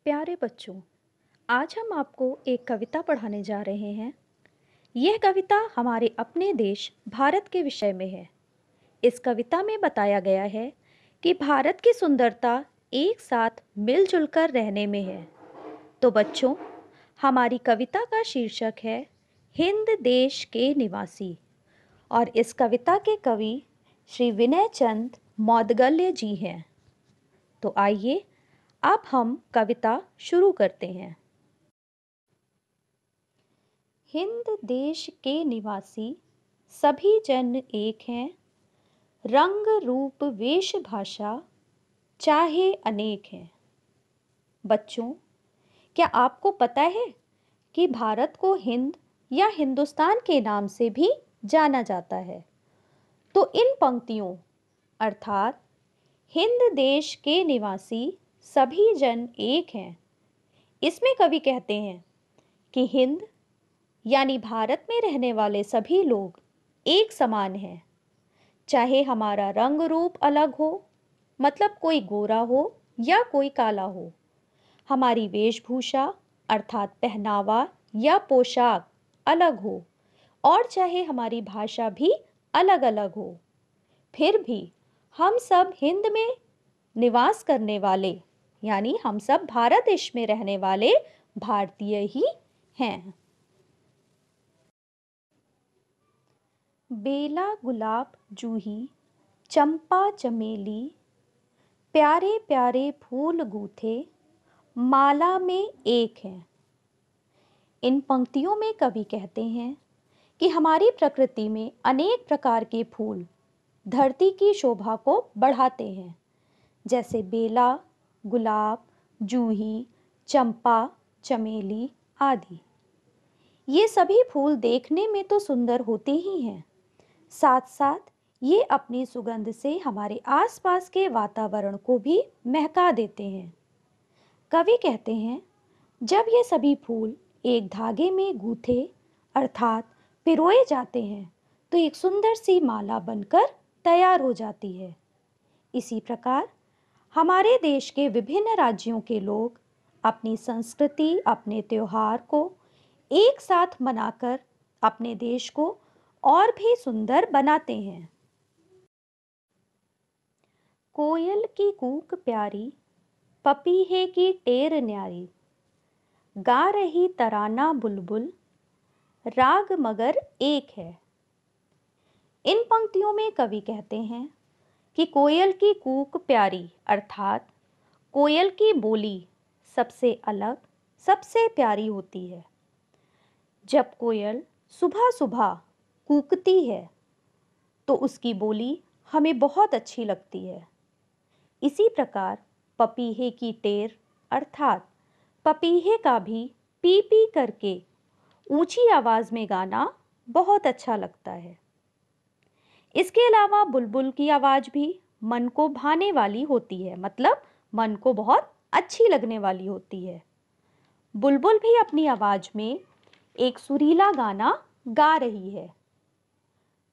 प्यारे बच्चों, आज हम आपको एक कविता पढ़ाने जा रहे हैं। यह कविता हमारे अपने देश भारत के विषय में है। इस कविता में बताया गया है कि भारत की सुंदरता एक साथ मिलजुल कर रहने में है। तो बच्चों, हमारी कविता का शीर्षक है हिंद देश के निवासी और इस कविता के कवि श्री विनय चंद मौदगल्य जी हैं। तो आइए अब हम कविता शुरू करते हैं। हिंद देश के निवासी सभी जन एक हैं, रंग रूप वेश भाषा चाहे अनेक हैं। बच्चों, क्या आपको पता है कि भारत को हिंद या हिंदुस्तान के नाम से भी जाना जाता है? तो इन पंक्तियों अर्थात हिंद देश के निवासी सभी जन एक हैं, इसमें कवि कहते हैं कि हिंद यानी भारत में रहने वाले सभी लोग एक समान हैं, चाहे हमारा रंग रूप अलग हो, मतलब कोई गोरा हो या कोई काला हो, हमारी वेशभूषा अर्थात पहनावा या पोशाक अलग हो, और चाहे हमारी भाषा भी अलग अलग हो, फिर भी हम सब हिंद में निवास करने वाले यानी हम सब भारत देश में रहने वाले भारतीय ही हैं। बेला गुलाब जूही चंपा चमेली प्यारे प्यारे फूल गूथे माला में एक हैं। इन पंक्तियों में कवि कहते हैं कि हमारी प्रकृति में अनेक प्रकार के फूल धरती की शोभा को बढ़ाते हैं, जैसे बेला, गुलाब, जूही, चंपा, चमेली आदि। ये सभी फूल देखने में तो सुंदर होते ही हैं, साथ साथ ये अपनी सुगंध से हमारे आसपास के वातावरण को भी महका देते हैं। कवि कहते हैं, जब ये सभी फूल एक धागे में गूंथे अर्थात पिरोए जाते हैं तो एक सुंदर सी माला बनकर तैयार हो जाती है। इसी प्रकार हमारे देश के विभिन्न राज्यों के लोग अपनी संस्कृति, अपने त्योहार को एक साथ मनाकर अपने देश को और भी सुंदर बनाते हैं। कोयल की कूक प्यारी, पपीहे की टेर न्यारी, गा रही तराना बुलबुल, राग मगर एक है। इन पंक्तियों में कवि कहते हैं कि कोयल की कूक प्यारी अर्थात कोयल की बोली सबसे अलग, सबसे प्यारी होती है। जब कोयल सुबह सुबह कूकती है तो उसकी बोली हमें बहुत अच्छी लगती है। इसी प्रकार पपीहे की टेर अर्थात पपीहे का भी पी पी करके ऊंची आवाज में गाना बहुत अच्छा लगता है। इसके अलावा बुलबुल की आवाज भी मन को भाने वाली होती है, मतलब मन को बहुत अच्छी लगने वाली होती है। बुलबुल भी अपनी आवाज में एक सुरीला गाना गा रही है।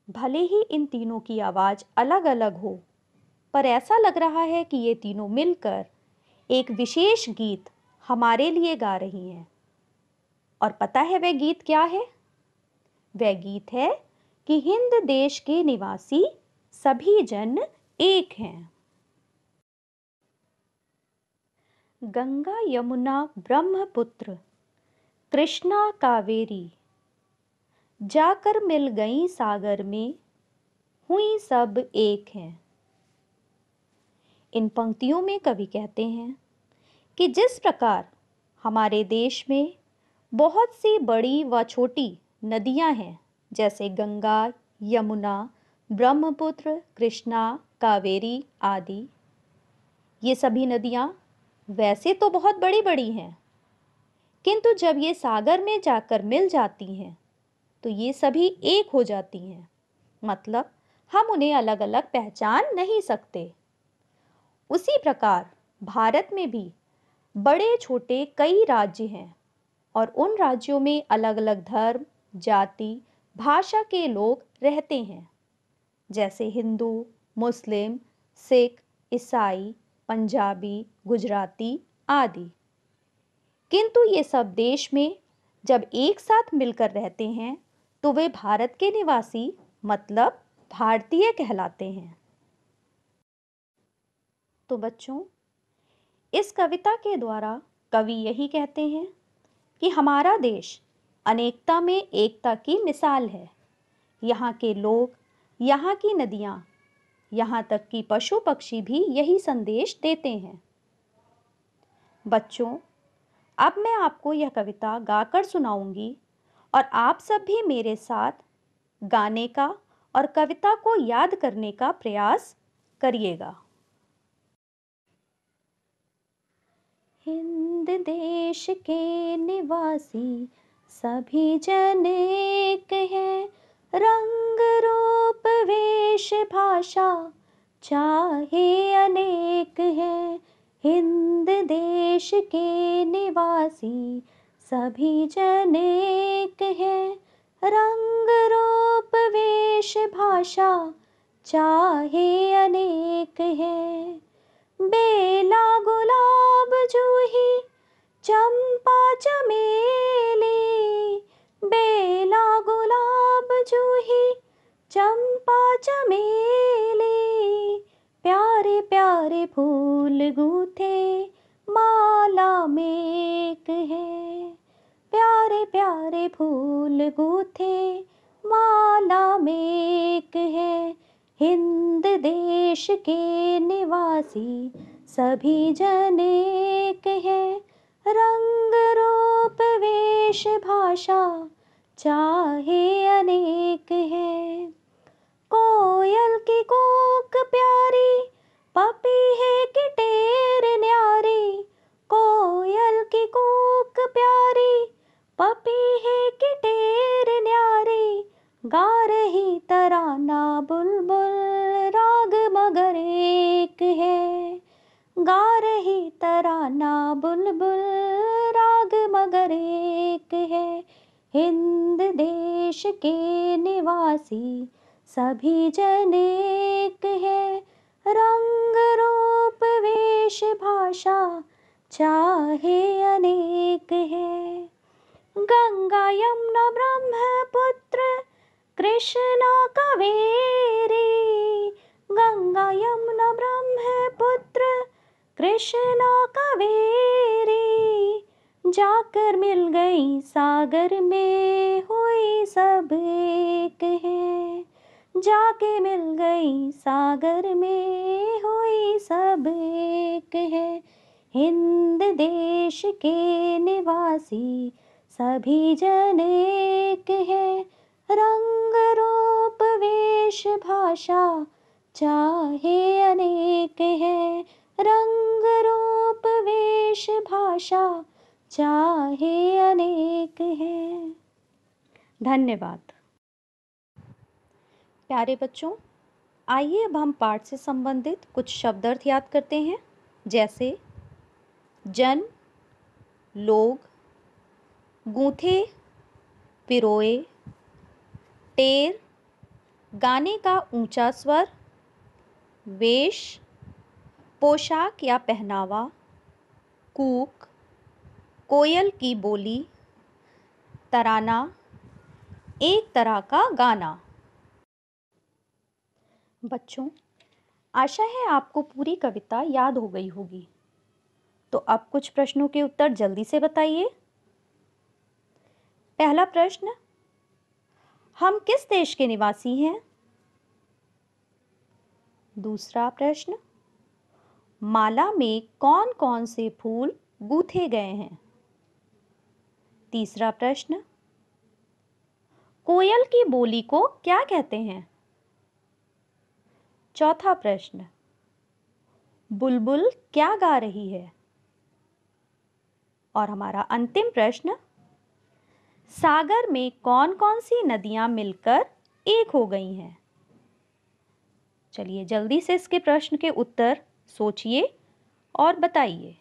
भले ही इन तीनों की आवाज अलग अलग हो, पर ऐसा लग रहा है कि ये तीनों मिलकर एक विशेष गीत हमारे लिए गा रही हैं। और पता है वह गीत क्या है? वह गीत है कि हिंद देश के निवासी सभी जन एक हैं। गंगा यमुना ब्रह्मपुत्र कृष्णा कावेरी, जाकर मिल गई सागर में, हुई सब एक हैं। इन पंक्तियों में कवि कहते हैं कि जिस प्रकार हमारे देश में बहुत सी बड़ी व छोटी नदियां हैं, जैसे गंगा, यमुना, ब्रह्मपुत्र, कृष्णा, कावेरी आदि, ये सभी नदियां वैसे तो बहुत बड़ी बड़ी हैं, किंतु जब ये सागर में जाकर मिल जाती हैं तो ये सभी एक हो जाती हैं, मतलब हम उन्हें अलग अलग पहचान नहीं सकते। उसी प्रकार भारत में भी बड़े छोटे कई राज्य हैं और उन राज्यों में अलग अलग धर्म, जाति, भाषा के लोग रहते हैं, जैसे हिंदू, मुस्लिम, सिख, ईसाई, पंजाबी, गुजराती आदि। किंतु ये सब देश में जब एक साथ मिलकर रहते हैं तो वे भारत के निवासी मतलब भारतीय कहलाते हैं। तो बच्चों, इस कविता के द्वारा कवि यही कहते हैं कि हमारा देश अनेकता में एकता की मिसाल है। यहाँ के लोग, यहाँ की नदियाँ, यहाँ तक कि पशु पक्षी भी यही संदेश देते हैं। बच्चों, अब मैं आपको यह कविता गाकर सुनाऊंगी और आप सब भी मेरे साथ गाने का और कविता को याद करने का प्रयास करिएगा। हिंद देश के निवासी सभी जन एक हैं, रंग रूप वेश भाषा चाहे अनेक हैं। हिंद देश के निवासी सभी जन एक हैं, रंग रूप वेश भाषा चाहे अनेक हैं। बेला गुलाब जूही चंपा चमेली, बेला गुलाब जूही चंपा चमेली, प्यारे प्यारे फूल गूथे माला में एक है। प्यारे प्यारे फूल गूथे माला में एक है। हिंद देश के निवासी सभी जन एक है, रंग रूप वेश भाषा चाहे अनेक है। कोयल की कूक प्यारी, पपीहे की टेर न्यारी, कोयल की कूक प्यारी, पपीहे की टेर न्यारी, गा रही तराना बुलबुल राग मगर एक है। गा रही तराना बुलबुल राग मगर एक है। हिंद देश के निवासी सभी जन एक है, रंग रूप वेश भाषा चाहे अनेक है। गंगा यमुना ब्रह्मपुत्र कृष्णा कावेरी, गंगा यमुना ब्रह्मपुत्र कृष्णा कावेरी, जाकर मिल गई सागर में हुई सब एक है। जाके मिल गई सागर में हुई सब एक है। हिंद देश के निवासी सभी जन एक है, रंग रूप वेश भाषा चाहे अनेक है। रंग रूप वेश भाषा चाहे अनेक है। धन्यवाद। प्यारे बच्चों, आइए अब हम पाठ से संबंधित कुछ शब्दार्थ याद करते हैं, जैसे जन, लोग, गूंथे, पिरोए, टेर, गाने का ऊंचा स्वर, वेश, पोशाक या पहनावा, कूक, कोयल की बोली, तराना, एक तरह का गाना। बच्चों, आशा है आपको पूरी कविता याद हो गई होगी। तो अब कुछ प्रश्नों के उत्तर जल्दी से बताइए। पहला प्रश्न, हम किस देश के निवासी हैं? दूसरा प्रश्न, माला में कौन कौन से फूल गूंथे गए हैं? तीसरा प्रश्न, कोयल की बोली को क्या कहते हैं? चौथा प्रश्न, बुलबुल क्या गा रही है? और हमारा अंतिम प्रश्न, सागर में कौन कौन सी नदियां मिलकर एक हो गई हैं? चलिए जल्दी से इसके प्रश्न के उत्तर सोचिए और बताइए।